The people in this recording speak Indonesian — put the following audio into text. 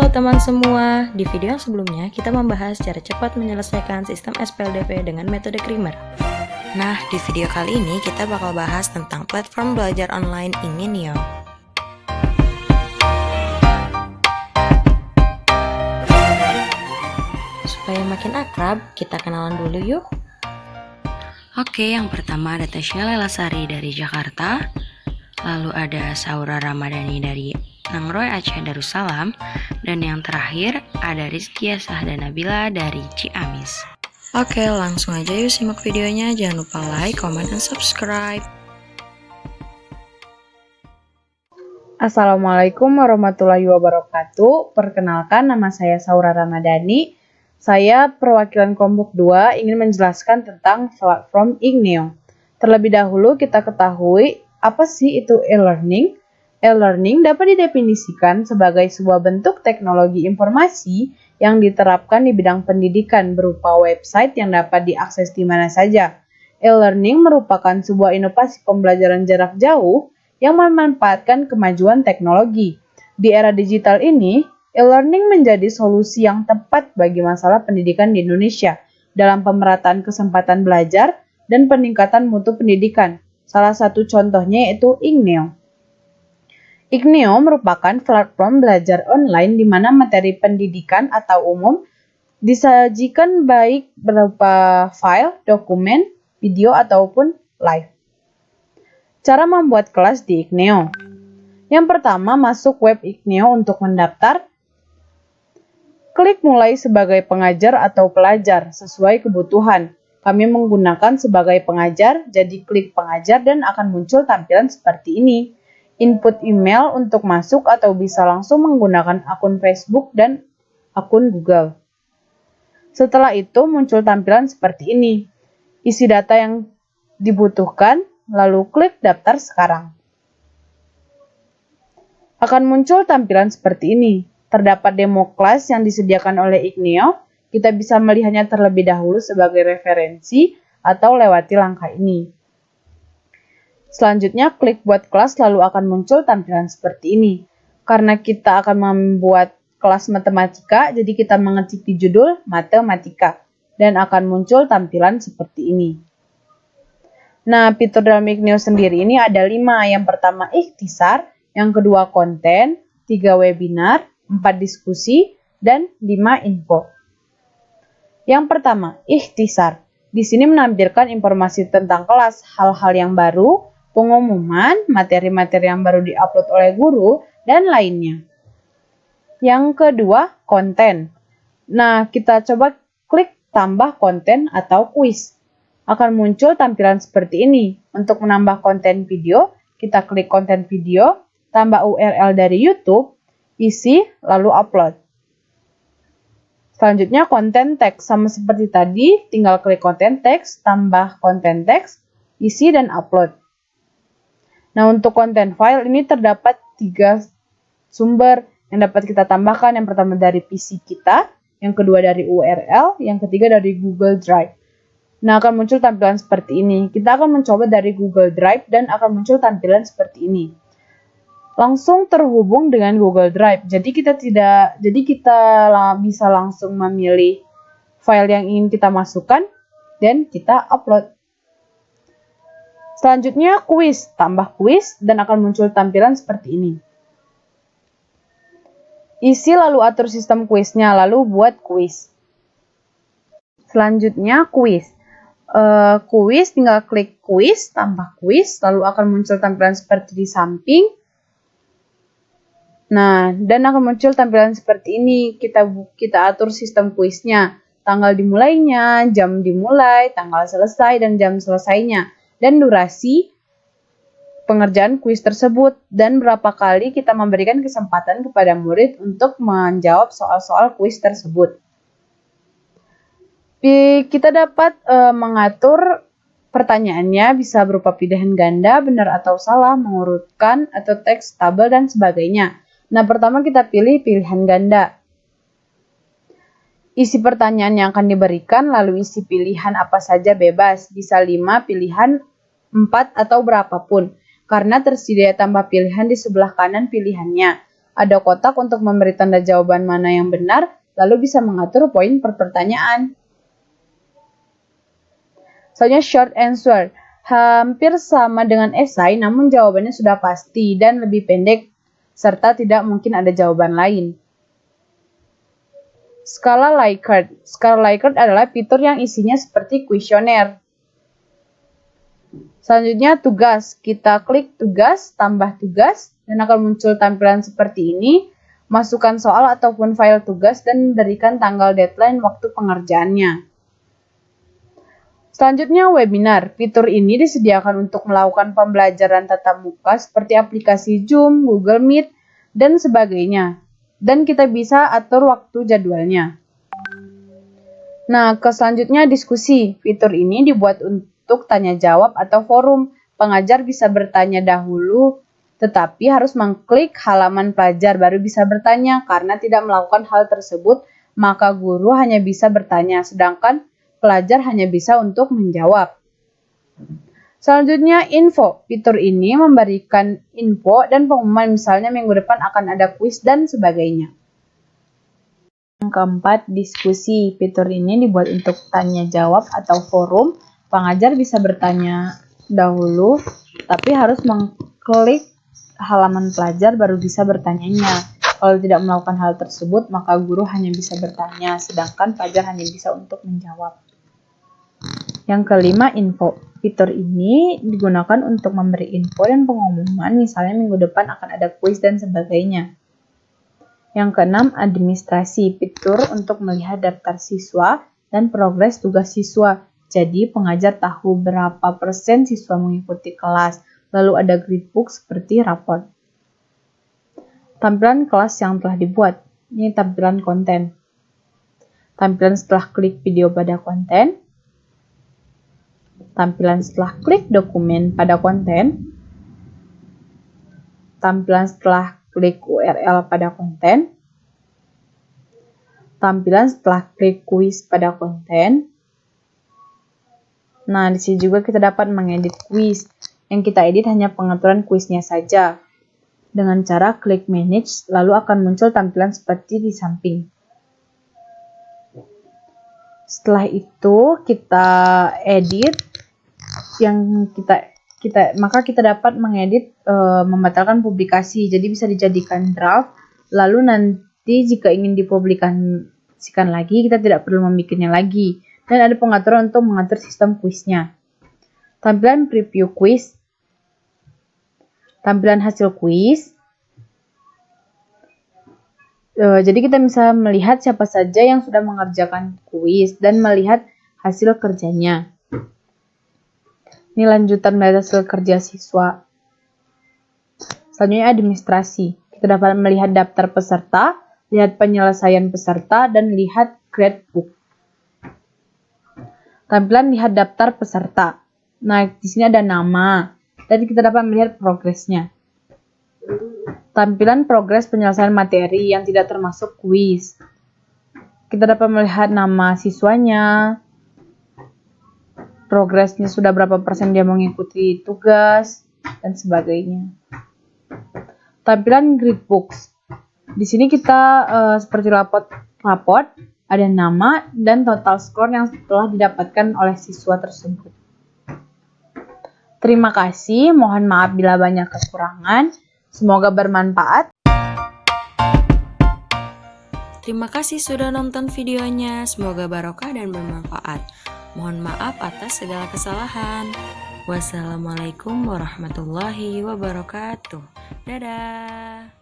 teman semua, di video yang sebelumnya kita membahas cara cepat menyelesaikan sistem SPLDP dengan metode Creamer. Nah, di video kali ini kita bakal bahas tentang platform belajar online Igninio. Supaya makin akrab, kita kenalan dulu yuk. Oke, yang pertama ada Tasya Lelasari dari Jakarta. Lalu ada Saura Ramadhani dari Nangroy Aceh Darussalam. Dan yang terakhir ada Rizky Yasah dan Nabila dari Ciamis. Oke, langsung aja yuk simak videonya. Jangan lupa like, comment, dan subscribe. Assalamualaikum warahmatullahi wabarakatuh. Perkenalkan, nama saya Saura Ramadhani. Saya perwakilan kelompok 2 ingin menjelaskan tentang platform Igninio. Terlebih dahulu kita ketahui apa sih itu e-learning. E-learning dapat didefinisikan sebagai sebuah bentuk teknologi informasi yang diterapkan di bidang pendidikan berupa website yang dapat diakses di mana saja. E-learning merupakan sebuah inovasi pembelajaran jarak jauh yang memanfaatkan kemajuan teknologi. Di era digital ini, e-learning menjadi solusi yang tepat bagi masalah pendidikan di Indonesia dalam pemerataan kesempatan belajar dan peningkatan mutu pendidikan. Salah satu contohnya yaitu Igninio. Igninio merupakan platform belajar online di mana materi pendidikan atau umum disajikan baik berupa file, dokumen, video, ataupun live. Cara membuat kelas di Igninio. Yang pertama, masuk web Igninio untuk mendaftar. Klik mulai sebagai pengajar atau pelajar sesuai kebutuhan. Kami menggunakan sebagai pengajar, jadi klik pengajar dan akan muncul tampilan seperti ini. Input email untuk masuk atau bisa langsung menggunakan akun Facebook dan akun Google. Setelah itu muncul tampilan seperti ini. Isi data yang dibutuhkan, lalu klik daftar sekarang. Akan muncul tampilan seperti ini. Terdapat demo kelas yang disediakan oleh Igninio. Kita bisa melihatnya terlebih dahulu sebagai referensi atau lewati langkah ini. Selanjutnya, klik buat kelas lalu akan muncul tampilan seperti ini. Karena kita akan membuat kelas matematika, jadi kita mengetik di judul matematika. Dan akan muncul tampilan seperti ini. Nah, fitur dalam Igninio sendiri ini ada 5. Yang pertama ikhtisar, yang kedua konten, 3 webinar, 4 diskusi, dan 5 info. Yang pertama, ikhtisar. Di sini menampilkan informasi tentang kelas, hal-hal yang baru, pengumuman, materi-materi yang baru diupload oleh guru, dan lainnya. Yang kedua, konten. Nah, kita coba klik tambah konten atau kuis. Akan muncul tampilan seperti ini. Untuk menambah konten video, kita klik konten video, tambah URL dari YouTube, isi, lalu upload. Selanjutnya konten teks, sama seperti tadi, tinggal klik konten teks, tambah konten teks, isi, dan upload. Nah, untuk konten file ini terdapat 3 sumber yang dapat kita tambahkan. Yang pertama dari PC kita, yang kedua dari URL, yang ketiga dari Google Drive. Nah, akan muncul tampilan seperti ini. Kita akan mencoba dari Google Drive dan akan muncul tampilan seperti ini. Langsung terhubung dengan Google Drive. Jadi kita bisa langsung memilih file yang ingin kita masukkan dan kita upload. Selanjutnya kuis, tambah kuis dan akan muncul tampilan seperti ini. Isi lalu atur sistem kuisnya, lalu buat kuis. Selanjutnya kuis. Kuis tinggal klik kuis, tambah kuis, lalu akan muncul tampilan seperti di samping. Nah, dan akan muncul tampilan seperti ini. Kita atur sistem kuisnya, tanggal dimulainya, jam dimulai, tanggal selesai, dan jam selesainya. Dan durasi pengerjaan kuis tersebut, dan berapa kali kita memberikan kesempatan kepada murid untuk menjawab soal-soal kuis tersebut. Kita dapat mengatur pertanyaannya, bisa berupa pilihan ganda, benar atau salah, mengurutkan, atau teks, tabel, dan sebagainya. Nah, pertama kita pilih pilihan ganda. Isi pertanyaan yang akan diberikan, lalu isi pilihan apa saja bebas, bisa 5 pilihan, 4 atau berapapun, karena tersedia tambah pilihan di sebelah kanan pilihannya. Ada kotak untuk memberi tanda jawaban mana yang benar, lalu bisa mengatur poin per pertanyaan. Soalnya short answer, hampir sama dengan esai namun jawabannya sudah pasti dan lebih pendek, serta tidak mungkin ada jawaban lain. Skala Likert. Skala Likert adalah fitur yang isinya seperti kuesioner. Selanjutnya tugas. Kita klik tugas, tambah tugas, dan akan muncul tampilan seperti ini. Masukkan soal ataupun file tugas dan berikan tanggal deadline waktu pengerjaannya. Selanjutnya webinar. Fitur ini disediakan untuk melakukan pembelajaran tatap muka seperti aplikasi Zoom, Google Meet, dan sebagainya. Dan kita bisa atur waktu jadwalnya. Nah, selanjutnya diskusi. Fitur ini dibuat untuk tanya jawab atau forum. Pengajar bisa bertanya dahulu, tetapi harus mengklik halaman pelajar baru bisa bertanya. Karena tidak melakukan hal tersebut, maka guru hanya bisa bertanya, sedangkan pelajar hanya bisa untuk menjawab. Selanjutnya info. Fitur ini memberikan info dan pengumuman, misalnya minggu depan akan ada kuis dan sebagainya. Yang keempat, diskusi. Fitur ini dibuat untuk tanya jawab atau forum. Pengajar bisa bertanya dahulu, tapi harus mengklik halaman pelajar baru bisa bertanyanya. Kalau tidak melakukan hal tersebut, maka guru hanya bisa bertanya, sedangkan pelajar hanya bisa untuk menjawab. Yang kelima, info. Fitur ini digunakan untuk memberi info dan pengumuman, misalnya minggu depan akan ada kuis dan sebagainya. Yang keenam, administrasi. Fitur untuk melihat daftar siswa dan progres tugas siswa. Jadi, pengajar tahu berapa persen siswa mengikuti kelas. Lalu ada gradebook seperti raport. Tampilan kelas yang telah dibuat. Ini tampilan konten. Tampilan setelah klik video pada konten. Tampilan setelah klik dokumen pada konten. Tampilan setelah klik URL pada konten. Tampilan setelah klik kuis pada konten. Nah, di sini juga kita dapat mengedit kuis. Yang kita edit hanya pengaturan kuisnya saja. Dengan cara klik manage, lalu akan muncul tampilan seperti di samping. Setelah itu kita edit, maka kita dapat mengedit membatalkan publikasi. Jadi bisa dijadikan draft. Lalu nanti jika ingin dipublikasikan lagi, kita tidak perlu membikinnya lagi. Dan ada pengaturan untuk mengatur sistem kuisnya. Tampilan preview kuis. Tampilan hasil kuis. Jadi kita bisa melihat siapa saja yang sudah mengerjakan kuis dan melihat hasil kerjanya. Ini lanjutan dari hasil kerja siswa. Selanjutnya administrasi. Kita dapat melihat daftar peserta, lihat penyelesaian peserta, dan lihat gradebook. Tampilan lihat daftar peserta. Nah, di sini ada nama, dan kita dapat melihat progresnya. Tampilan progres penyelesaian materi yang tidak termasuk kuis. Kita dapat melihat nama siswanya, progresnya sudah berapa persen dia mengikuti tugas, dan sebagainya. Tampilan gradebooks. Di sini kita seperti raport, ada nama dan total skor yang telah didapatkan oleh siswa tersebut. Terima kasih, mohon maaf bila banyak kekurangan. Semoga bermanfaat. Terima kasih sudah nonton videonya. Semoga barokah dan bermanfaat. Mohon maaf atas segala kesalahan. Wassalamualaikum warahmatullahi wabarakatuh. Dadah.